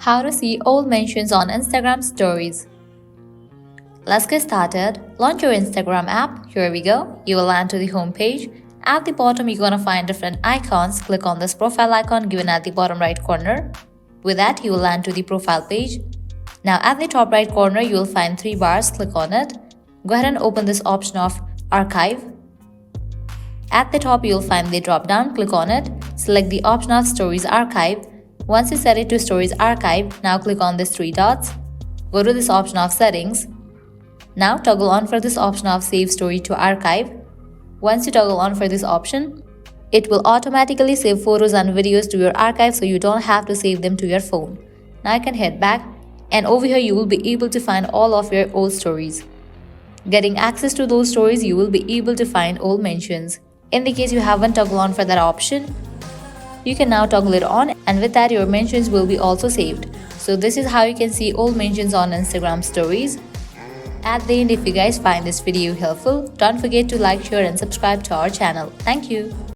How to see old mentions on Instagram stories. Let's get started. Launch your Instagram app. Here we go. You will land to the home page. At the bottom, you're going to find different icons. Click on this profile icon given at the bottom right corner. With that, you will land to the profile page. Now at the top right corner, you will find 3 bars. Click on it. Go ahead and open this option of archive. At the top, you will find the drop down. Click on it. Select the option of stories archive. Once you set it to stories archive, now click on these 3 dots. Go to this option of settings. Now toggle on for this option of save story to archive. Once you toggle on for this option, it will automatically save photos and videos to your archive so you don't have to save them to your phone. Now you can head back and over here you will be able to find all of your old stories. Getting access to those stories, you will be able to find old mentions. In the case you haven't toggled on for that option, you can now toggle it on, and with that your mentions will be also saved. So this is how you can see old mentions on Instagram stories. At the end, if you guys find this video helpful, don't forget to like, share and subscribe to our channel. Thank you.